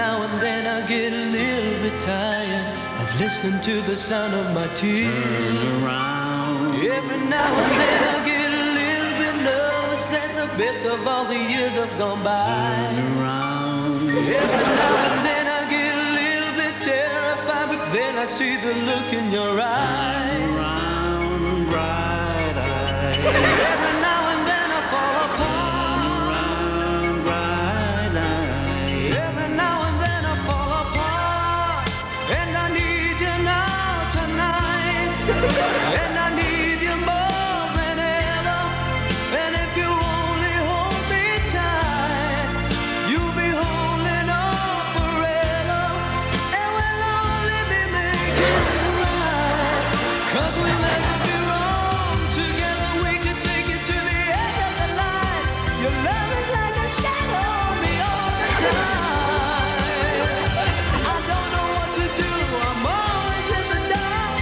now and then I get a little bit tired of listening to the sound of my tears. Turn around. Every now and then I get a little bit nervous that the best of all the years have gone by. Turn around. Every now and then I get a little bit terrified, but then I see the look in your eyes. Turn around, bright eyes. Every now and then I fall apart. Turn around, bright eyes. Every now and then I fall apart. And I need you now tonight. And I need you more than ever. And if you only hold me tight, you'll be holding on forever. And we'll only be making it right. 'Cause we'll never be wrong. Together we can take it to the end of the line. Your love is like a shadow on me all the time. I don't know what to do. I'm always in the dark.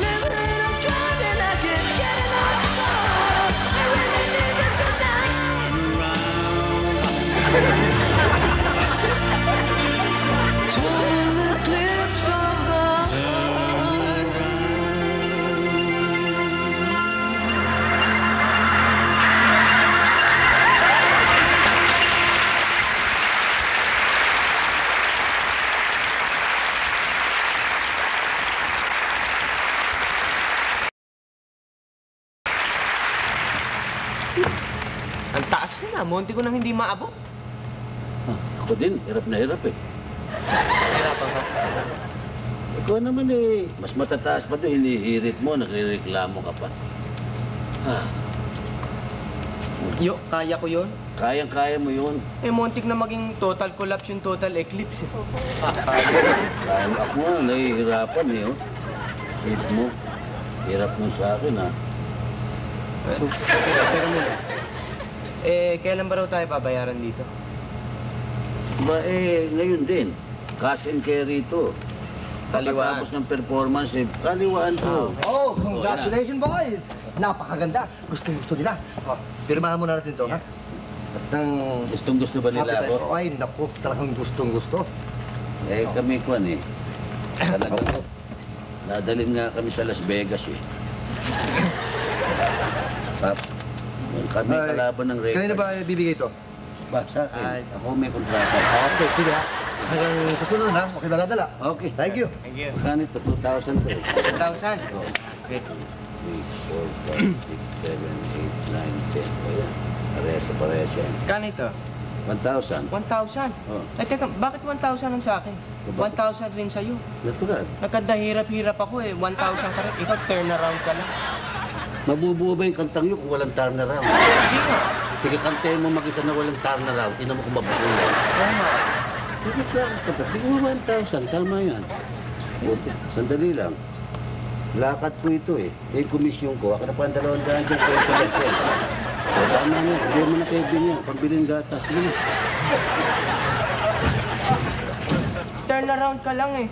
Living in a dream and I can't get enough stars. I really need you tonight. Turn the clips of the Ang taas ko na, monti ko nang hindi maabot. Ako din, hirap na hirap eh. Hirapan ka. Ikaw naman eh, mas matataas pa doon, hinihirit mo, nagre-reklamo ka pa. Yo, kaya ko yun. Kayang-kaya mo yun. Eh, montik na maging total collapse yung total eclipse. Kaya mo ako, nahihirapan eh. Oh. Sip mo, hirap mo sa akin ha. Pero muna. Kailan ba raw tayo babayaran dito? Ba eh, ngayon din. Cash and carry ito. Kaliwaan. Pagkatapos ng performance eh, kaliwaan to. Oh, congratulations, boys! Napakaganda. Gustong-gusto nila. Oh, pirmahan muna natin to, ha? At ng... Gustong-gusto ba nila Happy ako? tayo. Ay, naku, talagang gustong-gusto. Eh, kami kwan eh. Talagang nadalhin nga kami sa Las Vegas eh. Pap, kami Ay, kalaban ng record. kanina ba bibigay ito? Ba, sa akin. Ay. Ako may kontrata. Okay, sige, ha? Hanggang sa sunod, ha? Okay ba dadala? Okay. Thank you. Thank you. Magkano ito? 2,000 to eh. 1,000. Oh. Okay. 3, 4, 5, 6, 7, 8, 9, 10. Ayan. Pareso yan. Kano ito? 1,000. 1,000. Oh. Ay, teka, bakit 1,000 ang sa akin? 1,000 rin sa'yo. Natural. Nagkadahirap-hirap ako eh. 1,000 ka rin. Ikaw, turn around ka lang. Mabubuo ba yung kantang yun kung walang turnaround? Hindi ka. Sige, kantayin mo mag-isa na walang turnaround. Tingnan mo kung mabuo yan. Oo nga. Bakit lang? Di mo 1,000. Kalma yan. Okay. Sandali lang. Lakad po ito eh. Eh, komisyon ko. Ako na pa ang 200 dyan. 20%. O, tama na. Hindi mo na kayo niya. Pambilin gatas. Sige na. Turn around ka lang eh.